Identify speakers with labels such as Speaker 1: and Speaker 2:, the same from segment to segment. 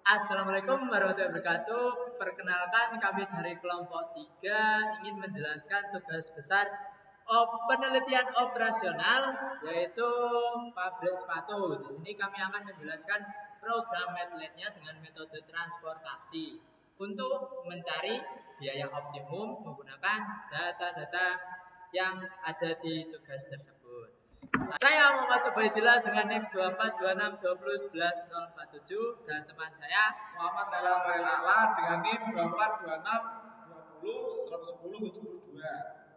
Speaker 1: Assalamualaikum warahmatullahi wabarakatuh. Perkenalkan kami dari kelompok 3 ingin menjelaskan tugas besar penelitian operasional yaitu pabrik sepatu. Di sini kami akan menjelaskan program medlab-nya dengan metode transportasi untuk mencari biaya optimum menggunakan data-data yang ada di tugas tersebut. Saya Muhammad Ubaidillah dengan NIM 2426201147 dan teman saya
Speaker 2: Muhammad Nela Farilala dengan NIM 2426201172.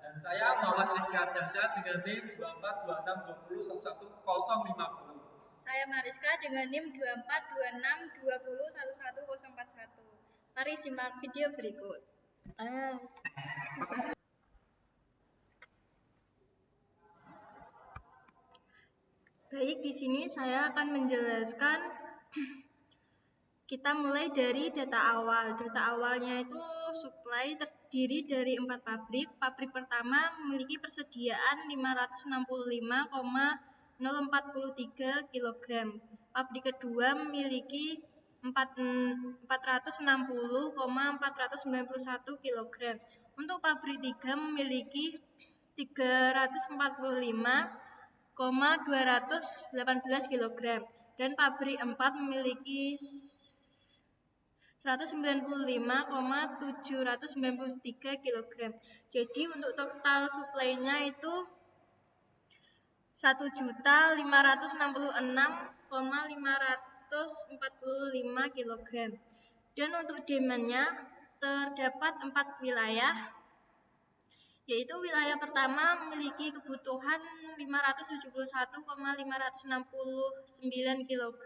Speaker 3: Dan saya Muhammad Rizky Ardiansyah dengan NIM 242620111050.
Speaker 4: Saya Mariska dengan NIM 242620111041. Mari simak video berikut. Baik, di sini saya akan menjelaskan. Kita mulai dari data awal. Data awalnya itu supply terdiri dari 4 pabrik. Pabrik pertama memiliki persediaan 565,043 kg. Pabrik kedua memiliki 460,491 kg. Untuk pabrik 3 memiliki 345,218 kg dan pabrik 4 memiliki 195,793 kg. Jadi untuk total suplainya itu 1.566,545 kg. Dan untuk demandnya terdapat 4 wilayah, yaitu wilayah pertama memiliki kebutuhan 571,569 kg,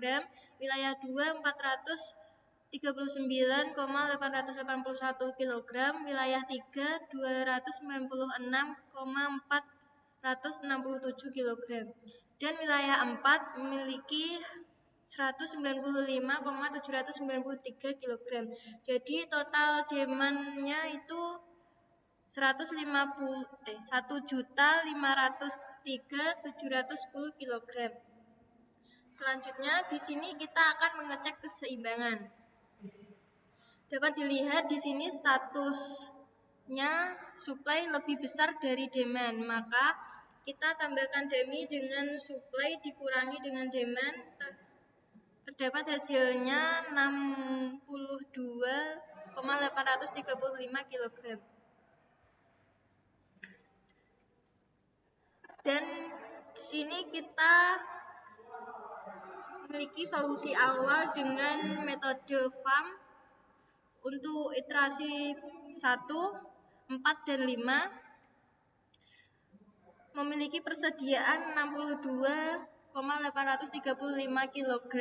Speaker 4: wilayah 2 439,881 kg, wilayah 3 296,467 kg, dan wilayah 4 memiliki 195,793 kg. Jadi total demandnya itu 1.503.710 kg. Selanjutnya di sini kita akan mengecek keseimbangan. Dapat dilihat di sini statusnya supply lebih besar dari demand, maka kita tambahkan demi dengan supply dikurangi dengan demand, terdapat hasilnya 62,835 kg. Dan di sini kita memiliki solusi awal dengan metode FAM untuk iterasi 1, 4, dan 5 memiliki persediaan 62,835 kg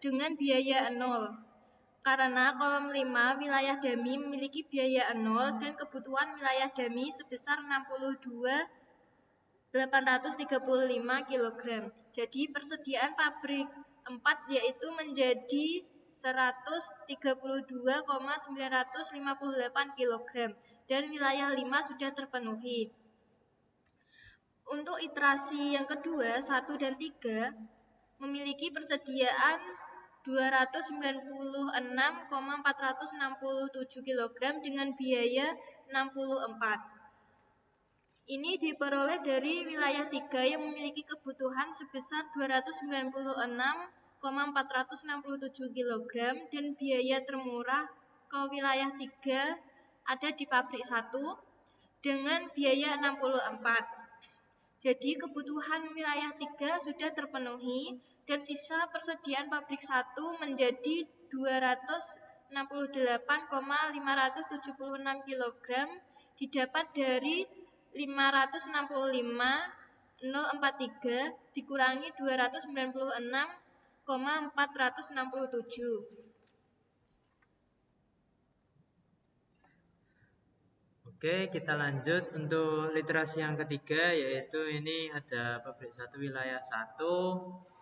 Speaker 4: dengan biaya 0. Karena kolom 5 wilayah dummy memiliki biaya 0 dan kebutuhan wilayah dummy sebesar 62,835 kg. Jadi persediaan pabrik 4 yaitu menjadi 132,958 kg dan wilayah 5 sudah terpenuhi. Untuk iterasi yang kedua 1 dan 3 memiliki persediaan 296,467 kg dengan biaya 64. Ini diperoleh dari wilayah 3 yang memiliki kebutuhan sebesar 296,467 kg dan biaya termurah ke wilayah 3 ada di pabrik 1 dengan biaya 64. Jadi kebutuhan wilayah 3 sudah terpenuhi dan sisa persediaan pabrik 1 menjadi 268,576 kg didapat dari 565,043 dikurangi 296,467.
Speaker 1: Oke, kita lanjut untuk literasi yang ketiga, yaitu ini ada pabrik 1 wilayah 1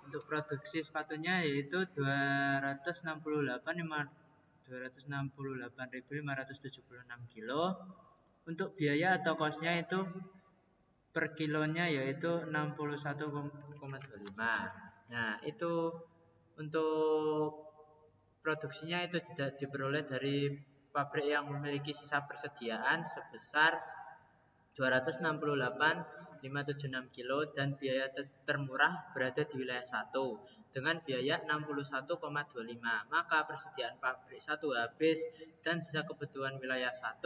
Speaker 1: untuk produksi sepatunya yaitu 268.576 kilo. Untuk biaya atau kosnya itu per kilonya yaitu 61,25. Nah, itu untuk produksinya itu tidak diperoleh dari pabrik yang memiliki sisa persediaan sebesar 268.576 kilo dan biaya termurah berada di wilayah 1 dengan biaya 61,25. Maka persediaan pabrik 1 habis dan sisa kebutuhan wilayah 1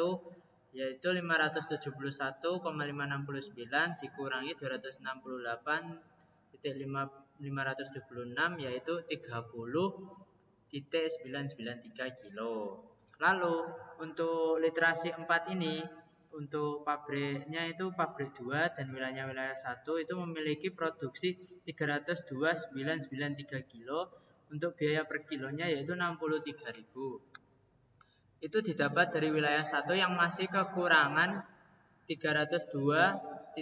Speaker 1: yaitu 571,569 dikurangi 268.576 yaitu 30,993 kilo. Lalu untuk literasi 4 ini untuk pabriknya itu pabrik 2 dan wilayahnya wilayah 1 itu memiliki produksi 302.993 kilo untuk biaya per kilonya yaitu 63.000. Itu didapat dari wilayah 1 yang masih kekurangan 302.99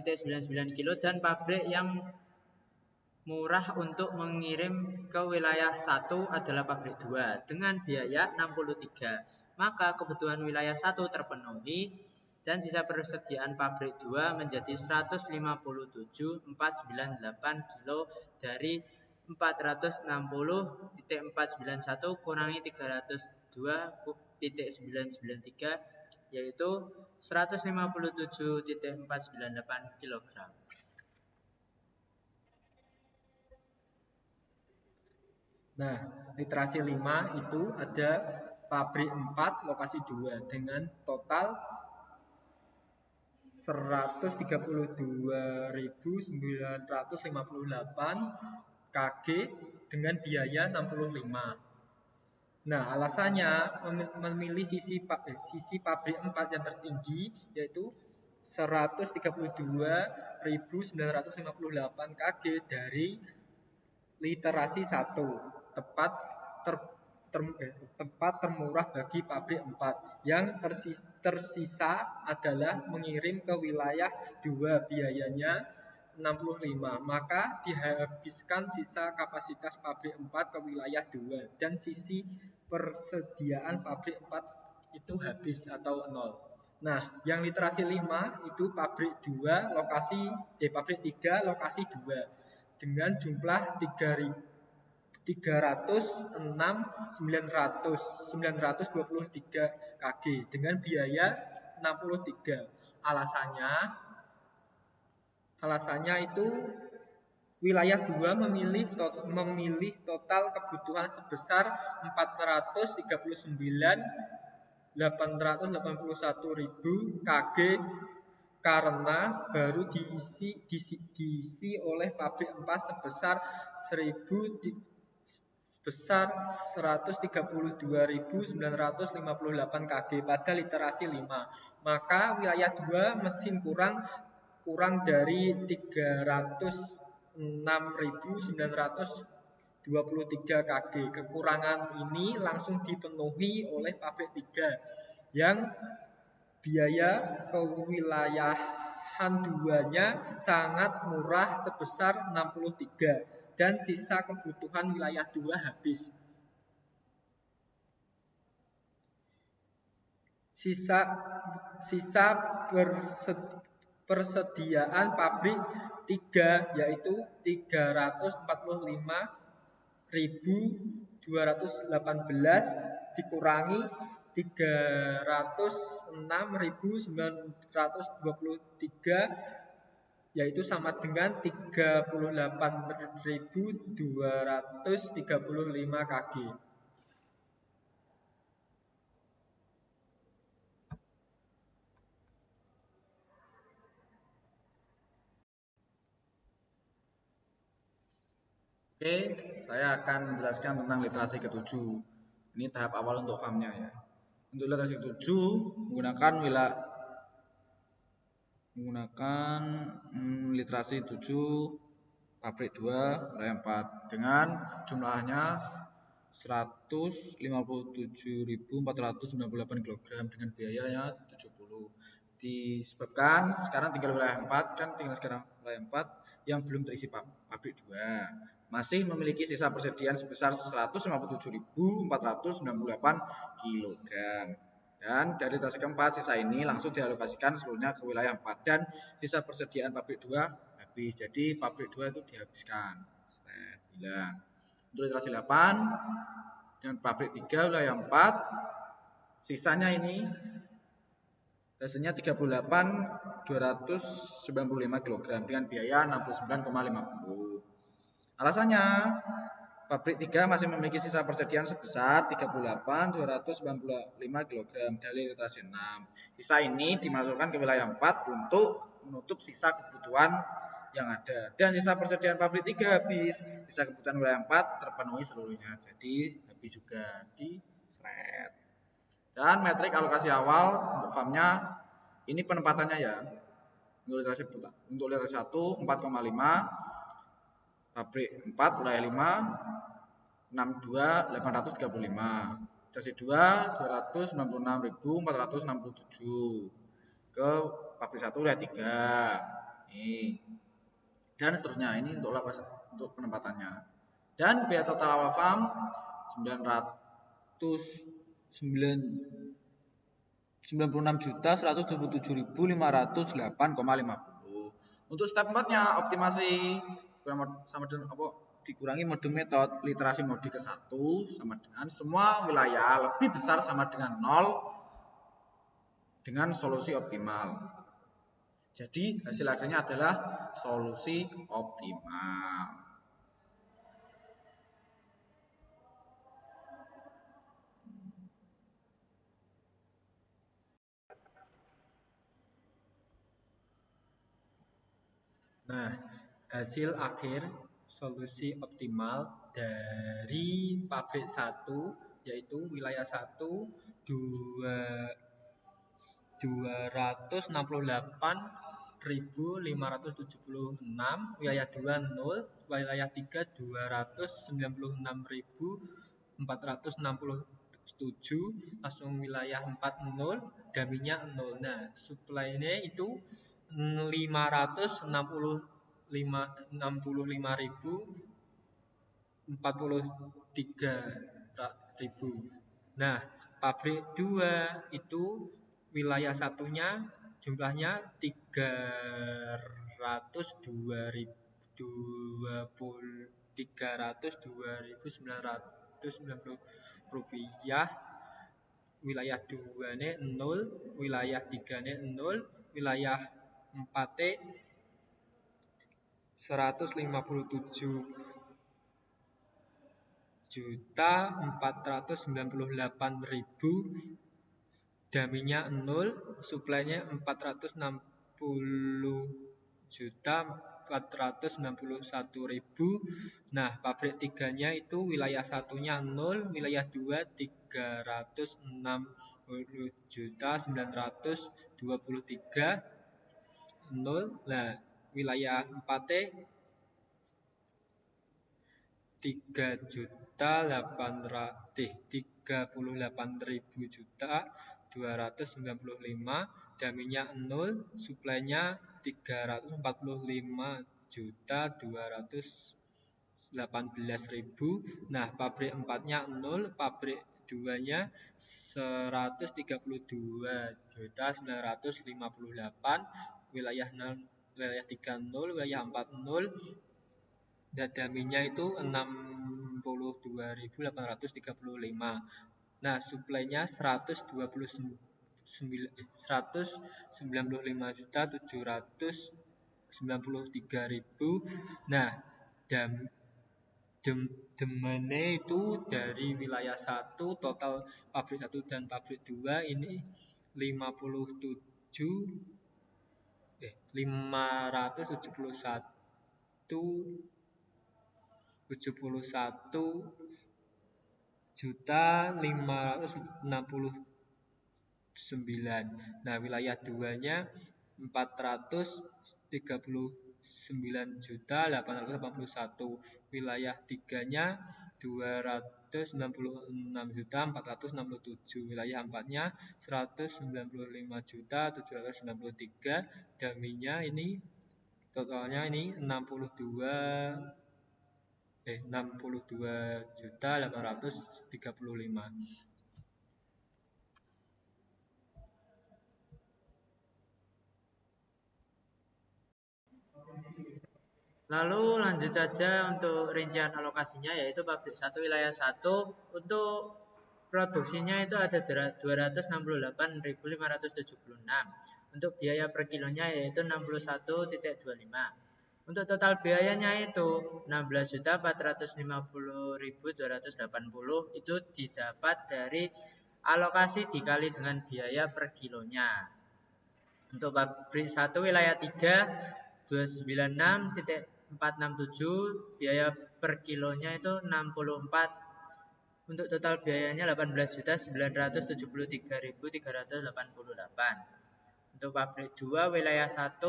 Speaker 1: kilo dan pabrik yang murah untuk mengirim ke wilayah 1 adalah pabrik 2 dengan biaya 63. Maka kebutuhan wilayah 1 terpenuhi dan sisa persediaan pabrik 2 menjadi 157.498 kilo dari 460.491 kurangi 302.993 yaitu 157.498 kg.
Speaker 3: Nah, literasi 5 itu ada pabrik 4, lokasi 2 dengan total 132.958 kg dengan biaya 65. Nah, alasannya memilih sisi pabrik 4 yang tertinggi yaitu 132.958 kg dari literasi 1, tempat termurah bagi pabrik 4. Yang tersisa adalah mengirim ke wilayah 2 biayanya 65. Maka dihabiskan sisa kapasitas pabrik 4 ke wilayah 2 dan sisi persediaan pabrik 4 itu habis atau 0. Nah, yang literasi 5 itu pabrik 2 pabrik 3 lokasi 2 dengan jumlah 306.923 kg dengan biaya 63. Alasannya itu wilayah 2 memilih total kebutuhan sebesar 439.881.000 kg karena baru diisi oleh pabrik 4 sebesar 132.958 kg pada literasi 5. Maka wilayah 2 mesin kurang dari 306.923 kg. Kekurangan ini langsung dipenuhi oleh pabrik 3 yang biaya kewilayahan 2-nya sangat murah sebesar 63 dan sisa kebutuhan wilayah 2 habis. Sisa persediaan pabrik 3 yaitu 345.218 dikurangi 306.923 yaitu sama dengan 38.235 kg.
Speaker 2: Oke, saya akan menjelaskan tentang literasi ke-7. Ini tahap awal untuk FAM-nya ya. Untuk literasi ke-7 menggunakan literasi 7 pabrik 2 wilayah 4 dengan jumlahnya 157.498 kg dengan biayanya 70. Disebabkan sekarang tinggal wilayah 4 kan sekarang wilayah 4 yang belum terisi pabrik 2 masih memiliki sisa persediaan sebesar 157.498 kg. Dan dari literasi keempat sisa ini langsung dialokasikan seluruhnya ke wilayah 4 dan sisa persediaan pabrik 2 habis. Jadi pabrik 2 itu dihabiskan. Untuk literasi 8 dengan pabrik 3 wilayah 4. Sisanya ini hasilnya 38.295 kg dengan biaya 69,50. Alasannya, pabrik 3 masih memiliki sisa persediaan sebesar 38.295 kg dari literasi 6. Sisa ini dimasukkan ke wilayah 4 untuk menutup sisa kebutuhan yang ada. Dan sisa persediaan pabrik 3 habis, sisa kebutuhan wilayah 4 terpenuhi seluruhnya. Jadi habis juga di shred. Dan metrik alokasi awal untuk farmnya ini penempatannya ya. Untuk literasi 1 4,5, pabrik 4 wilayah 5 62 835, literasi 2 296.467 ke pabrik 1 wilayah 3. Ini. Dan seterusnya ini untuk penempatannya. Dan biaya total awal farm 96.127.508,50. Untuk step 4-nya optimasi sama dengan dikurangi mode metode literasi mode ke-1 sama dengan semua wilayah lebih besar sama dengan 0 dengan solusi optimal. Jadi hasil akhirnya adalah solusi optimal.
Speaker 3: Nah, hasil akhir solusi optimal dari pabrik 1 yaitu wilayah 1 268.576, wilayah 2 0, wilayah 3 296.467, langsung wilayah 4 0, daminya 0. Nah, supply-nya itu 565.043.000. Nah, pabrik 2 itu wilayah satunya jumlahnya 302.990 rupiah. Wilayah 2 ne 0, wilayah 3 ne 0, wilayah 4 ne 157.498.000, daminya 0, supply-nya 460.491.000. Nah, pabrik 3-nya itu wilayah satunya 0, wilayah 2 360.923.000. Nah, wilayah 4 38.000.295, daminya 0, supply-nya 345.218.000. Nah, pabrik 4-nya 0, pabrik 2-nya 132.958, wilayah 3 0, wilayah 4 0, dan daminya itu 62.835. Nah, supply-nya 195.793.000. Nah, demandnya itu dari wilayah 1 total pabrik 1 dan pabrik 2 ini 569. Nah, wilayah 2-nya 439.881, wilayah 3-nya 296.467, wilayah 4-nya 195.793, daminya ini totalnya ini 62.835.
Speaker 1: Lalu lanjut saja untuk rincian alokasinya, yaitu pabrik 1 wilayah 1 untuk produksinya itu ada 268.576. Untuk biaya per kilonya yaitu 61,25. Untuk total biayanya itu 16.450.280 itu didapat dari alokasi dikali dengan biaya per kilonya. Untuk pabrik 1 wilayah 3 296.467 biaya per kilonya itu 64. Untuk total biayanya 18.973.388. Untuk pabrik 2 wilayah 1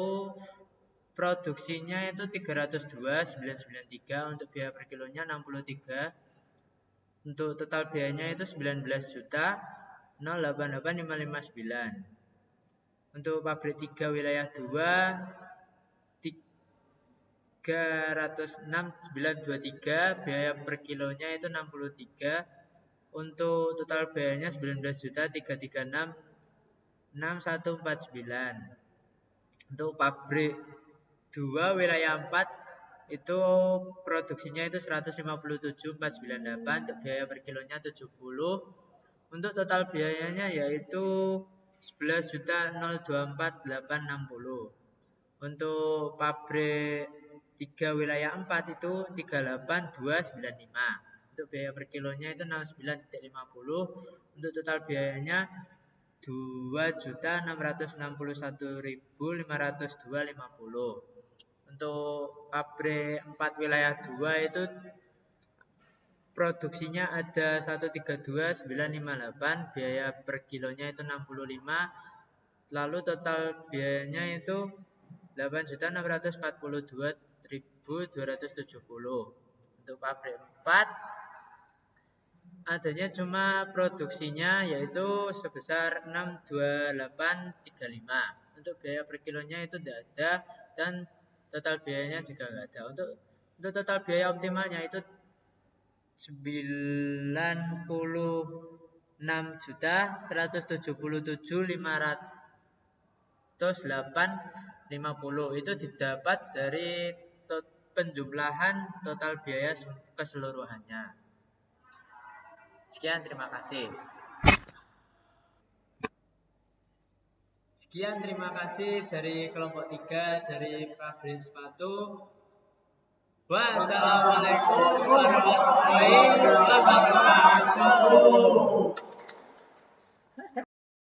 Speaker 1: produksinya itu 302.993, untuk biaya per kilonya 63. Untuk total biayanya itu 19.088.559. Untuk pabrik 3 wilayah 2 306.923, biaya per kilonya itu 63. Untuk total biayanya 19.336.149. Untuk pabrik 2 wilayah 4 itu produksinya itu 157.498, untuk biaya per kilonya 70. Untuk total biayanya yaitu 11.024.860. Untuk pabrik 3 wilayah 4 itu 38.295. Untuk biaya per kilonya itu 69.50. Untuk total biayanya 2.661.502.50. Untuk pabrik 4 wilayah 2 itu produksinya ada 132.958, biaya per kilonya itu 65. Lalu total biayanya itu 8.642.270. Untuk pabrik 4 adanya cuma produksinya yaitu sebesar 62835. Untuk biaya per kilonya itu tidak ada dan total biayanya juga tidak ada. Untuk total biaya optimalnya itu 96.177.508.50. Itu didapat dari penjumlahan total biaya keseluruhannya. Sekian, terima kasih. Sekian, terima kasih dari kelompok 3 dari pabrik sepatu. Wassalamualaikum warahmatullahi wabarakatuh.